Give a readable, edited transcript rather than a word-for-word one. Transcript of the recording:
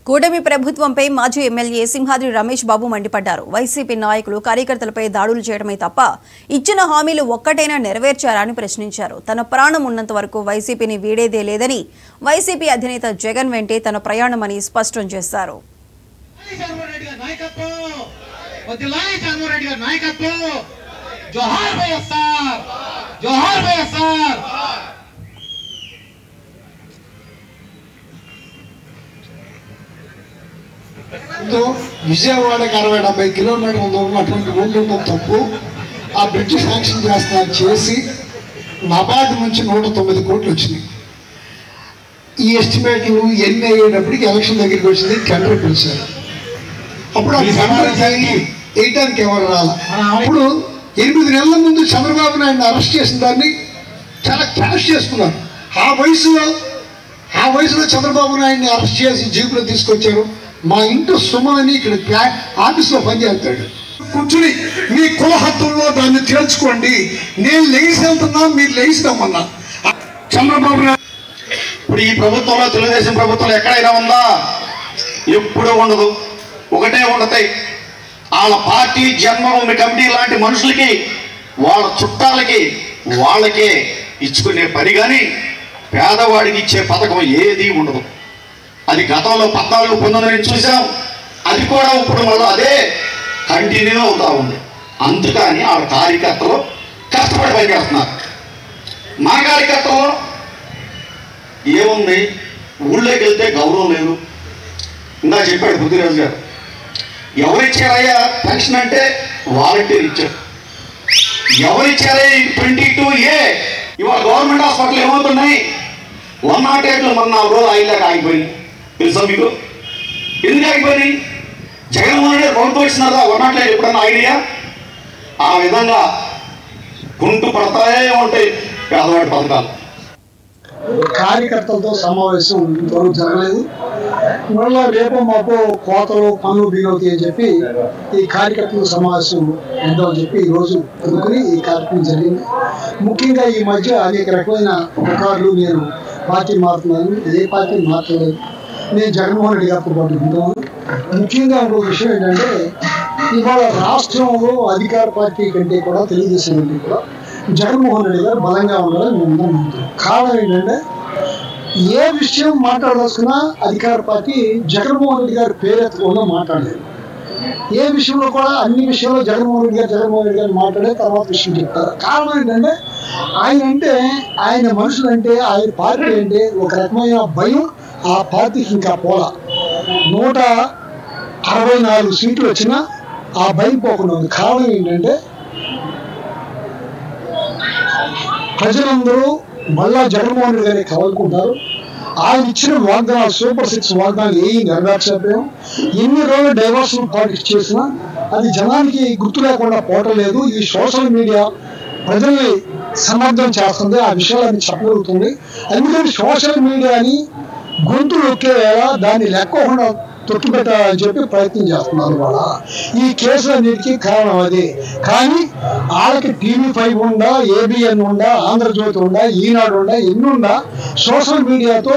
కూటమి ప్రభుత్వంపై మాజీ ఎమ్మెల్యే సింహాద్రి రమేష్ బాబు మండిపడ్డారు. వైసీపీ నాయకులు కార్యకర్తలపై దాడులు చేయడమే తప్ప ఇచ్చిన హామీలు ఒక్కటైనా నెరవేర్చారా అని ప్రశ్నించారు. తన ప్రాణం ఉన్నంత వరకు వైసీపీని వీడేదే లేదని, వైసీపీ అధినేత జగన్ వెంటే తన ప్రయాణమని స్పష్టం చేశారు. విజయవాడకి 60-70 కిలోమీటర్ల దూరం అటువంటి రోడ్లు తప్పు. ఆ బ్రిడ్జ్ శాంక్షన్ చేసి నబార్డు నుంచి 109 కోట్లు వచ్చినాయి. ఈ ఎస్టిమేట్లు ఎన్ని అయ్యేటప్పటికి ఎలక్షన్ దగ్గరికి వచ్చింది, టెండర్ పిలిచారు. అప్పుడు ఆ టెండర్ వేయడానికి ఎవరు రాల. అప్పుడు 8 నెలల ముందు చంద్రబాబు నాయుడిని అరెస్ట్ చేసిన దాన్ని చాలా క్యాష్ చేసుకున్నారు. ఆ వయసులో చంద్రబాబు నాయుడిని అరెస్ట్ చేసి జీపులో తీసుకొచ్చారు. మా ఇంటి సుమని ఇక్కడ ఆఫీస్లో పనిచేస్తాడు. కూర్చుని మీ కుల హత్తుల్లో దాన్ని తేల్చుకోండి, నేను లేచి వెళ్తున్నా, మీరు లేచిదామన్నా. చంద్రబాబు నాయుడు ఇప్పుడు ఈ ప్రభుత్వంలో, తెలుగుదేశం ప్రభుత్వంలో ఎక్కడైనా ఉందా? ఎప్పుడూ ఉండదు. ఒకటే ఉండతాయి, వాళ్ళ పార్టీ జన్మభూమి కమిటీ లాంటి మనుషులకి, వాళ్ళ చుట్టాలకి, వాళ్ళకే ఇచ్చుకునే పని. కానీ పేదవాడికి ఇచ్చే పథకం ఏది ఉండదు. అది గతంలో 14-19 చూసాం. అది కూడా ఇప్పుడు మళ్ళీ అదే కంటిన్యూ అవుతా ఉంది. అందుకని ఆ కార్యకర్తలు కష్టపడి పనిచేస్తున్నారు. మా కార్యకర్తలు ఏముంది, ఊళ్ళోకి వెళ్తే గౌరవం లేదు. ఇందా చెప్పాడు పృథ్వీరాజు గారు, ఎవరిచ్చారయ్యా పెన్షన్ అంటే వాలంటీర్ ఇచ్చారు. ఎవరిచ్చారే 22A? ఇవాళ గవర్నమెంట్ హాస్పిటల్ ఏమవుతున్నాయి, 108 మన 4 రోజులు ఆయిల్లాగా ఆగిపోయింది. తెలుసా మీకు ఎందుకు ఆగిపోయినాయి? జగన్మోహన్ రెడ్డి ప్రభుత్వం వచ్చినారా 108 ఎప్పుడన్నా ఆగినాయా? ఆ విధంగా కుంటు పడతాయే ఉంటాయి పేదవాడి పథకాలు. కార్యకర్తలతో సమావేశం ఇంతవరకు జరగలేదు. మళ్ళీ రేపు మాకు కోతలు పనులు బీనవుతాయి అని చెప్పి ఈ కార్యకర్తల సమావేశం ఉందని చెప్పి ఈరోజు అందుకుని ఈ కార్యక్రమం జరిగింది. ముఖ్యంగా ఈ మధ్య అనేక రకమైన పుకార్లు, నేను పార్టీ మారుతున్నాను, ఏ పార్టీ మారలేదు, నేను జగన్మోహన్ రెడ్డి గారితో పాటు ఉంటాను. ముఖ్యంగా ఇంకో విషయం ఏంటంటే, ఇవాళ రాష్ట్రంలో అధికార పార్టీ కంటే కూడా తెలుగుదేశం కంటే కూడా జగన్మోహన్ రెడ్డి గారు బలంగా ఉండాలని మేము అందరం నమ్ముతాం. కారణం ఏంటంటే, ఏ విషయం మాట్లాడదలుచుకున్నా అధికార పార్టీ జగన్మోహన్ రెడ్డి గారి పేరెత్తకుండా మాట్లాడలేదు. ఏ విషయంలో కూడా అన్ని విషయాల్లో జగన్మోహన్ రెడ్డి గారు మాట్లాడే తర్వాత విషయం చెప్తారు. కారణం ఏంటంటే, ఆయన మనుషులంటే, ఆయన పార్టీ అంటే ఒక రకమైన భయం ఆ పార్టీకి ఇంకా పోలా. 164 సీట్లు వచ్చినా ఆ భయం పోకుండా ఉంది. కారణం ఏంటంటే, ప్రజలందరూ మళ్ళా జగన్మోహన్ రెడ్డి గారిని కవలుకుంటారు. ఆయన ఇచ్చిన వాగ్దానాలు, సూపర్ 6 వాగ్దానాలు ఏవి నెరవేర్చలేకపోయాం. ఎన్ని రోజులు డైవర్షన్ పాలిటిక్స్ చేసినా అది జనానికి గుర్తు లేకుండా పోవటం లేదు. ఈ సోషల్ మీడియా ప్రజల్ని సమర్థం చేస్తుంది, ఆ విషయాలన్నీ చెప్పగలుగుతుంది. అందుకని సోషల్ మీడియాని గొంతు నొక్కే వేళ దాన్ని లెక్కకుండా తొక్కిపెట్టాలని చెప్పి ప్రయత్నం చేస్తున్నారు. వాళ్ళ ఈ కేసులన్నిటికీ కారణం అదే. కానీ వాళ్ళకి TV5 ఉండా, ABN ఉండా, ఆంధ్రజ్యోతి ఉండా, ఈనాడు ఉండా, ఎన్నుండా సోషల్ మీడియాతో